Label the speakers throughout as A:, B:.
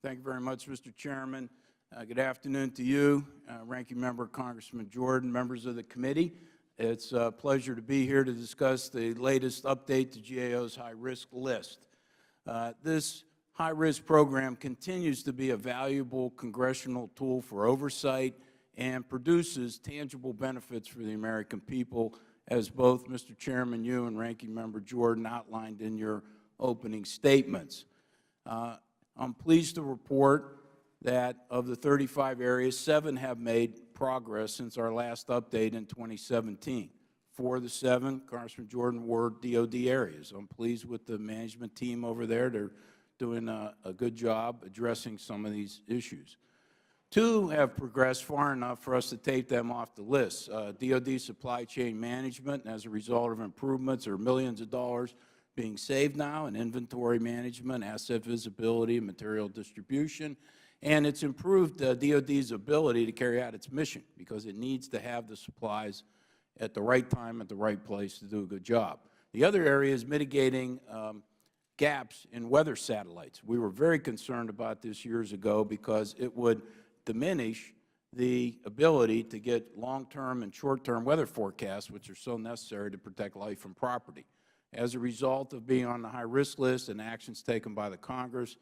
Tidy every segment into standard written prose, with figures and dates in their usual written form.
A: Thank you very much, Mr. Chairman. Good afternoon to you, Ranking Member Congressman Jordan, members of the committee. It's a pleasure to be here to discuss the latest update to GAO's high-risk list. This high-risk program continues to be a valuable congressional tool for oversight and produces tangible benefits for the American people, as both Mr. Chairman, you and Ranking Member Jordan outlined in your opening statements. I'm pleased to report that of the 35 areas, 7 have made progress since our last update in 2017. 4 of the 7, Congressman Jordan, were DOD areas. I'm pleased with the management team over there. They're doing a good job addressing some of these issues. 2 have progressed far enough for us to take them off the list. DOD supply chain management, as a result of improvements, there are millions of dollars being saved now in inventory management, asset visibility, material distribution, and it's improved DOD's ability to carry out its mission because it needs to have the supplies at the right time, at the right place to do a good job. The other area is mitigating gaps in weather satellites. We were very concerned about this years ago because it would diminish the ability to get long-term and short-term weather forecasts, which are so necessary to protect life and property. As a result of being on the high-risk list and actions taken by the Congress,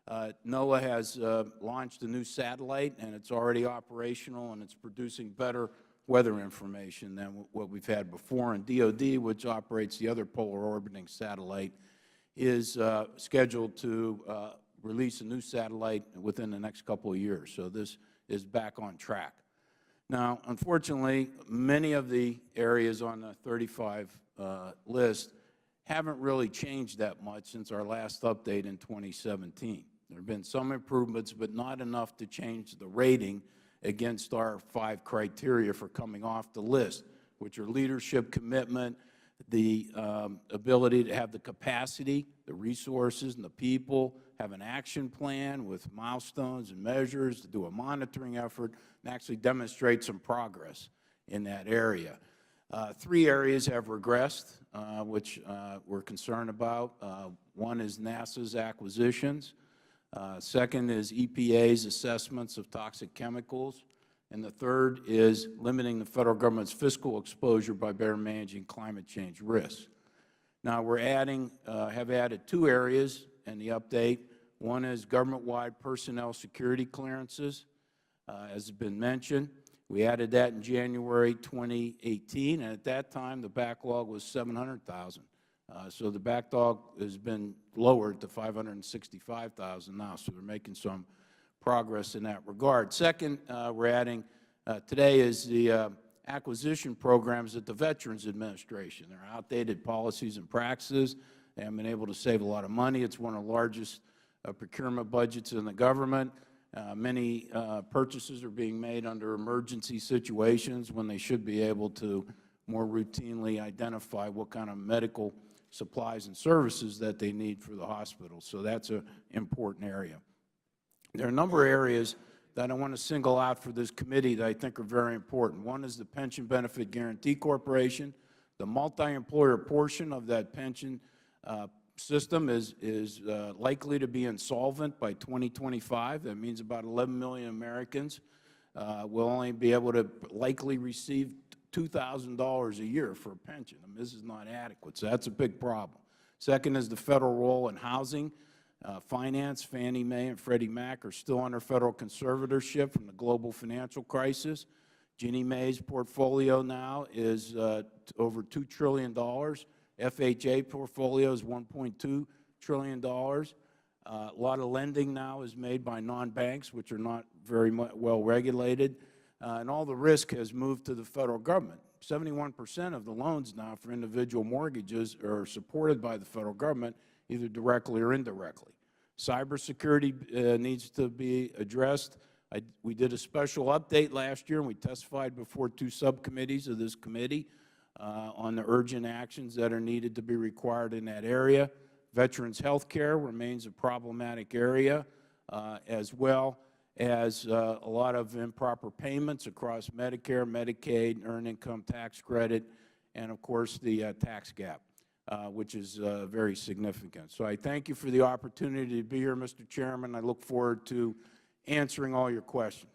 A: NOAA has launched a new satellite, and it's already operational, and it's producing better weather information than what we've had before. And DOD, which operates the other polar orbiting satellite, is scheduled to release a new satellite within the next couple of years. So this is back on track. Now, unfortunately, many of the areas on the 35 list haven't really changed that much since our last update in 2017. There have been some improvements, but not enough to change the rating against our 5 criteria for coming off the list, which are leadership commitment, the ability to have the capacity, the resources, and the people, have an action plan with milestones and measures, to do a monitoring effort, and actually demonstrate some progress in that area. 3 areas have regressed, which we're concerned about. One is NASA's acquisitions. Second is EPA's assessments of toxic chemicals. And the third is limiting the Federal Government's fiscal exposure by better managing climate change risks. Now, we're have added 2 areas in the update. One is government-wide personnel security clearances, as has been mentioned. We added that in January 2018, and at that time, the backlog was 700,000. So the backlog has been lowered to 565,000 now, so we're making some progress in that regard. Second, we're adding today is the acquisition programs at the Veterans Administration. They're outdated policies and practices. They haven't been able to save a lot of money. It's one of the largest procurement budgets in the government. Many purchases are being made under emergency situations when they should be able to more routinely identify what kind of medical supplies and services that they need for the hospital. So that's an important area. There are a number of areas that I want to single out for this committee that I think are very important. One is the Pension Benefit Guaranty Corporation. The multi-employer portion of that pension system is likely to be insolvent by 2025. That means about 11 million Americans will only be able to likely receive $2,000 a year for a pension. I mean, this is not adequate, so that's a big problem. Second is the federal role in housing. Finance, Fannie Mae and Freddie Mac are still under federal conservatorship from the global financial crisis. Ginnie Mae's portfolio now is over $2 trillion. FHA portfolio is $1.2 trillion. A lot of lending now is made by non-banks, which are not very well regulated, and all the risk has moved to the Federal Government. 71% of the loans now for individual mortgages are supported by the Federal Government, either directly or indirectly. Cybersecurity needs to be addressed. We did a special update last year, and we testified before 2 subcommittees of this committee on the urgent actions that are needed to be required in that area. Veterans health care remains a problematic area, as well as a lot of improper payments across Medicare, Medicaid, Earned Income Tax Credit, and, of course, the tax gap. which is very significant. So I thank you for the opportunity to be here, Mr. Chairman. I look forward to answering all your questions.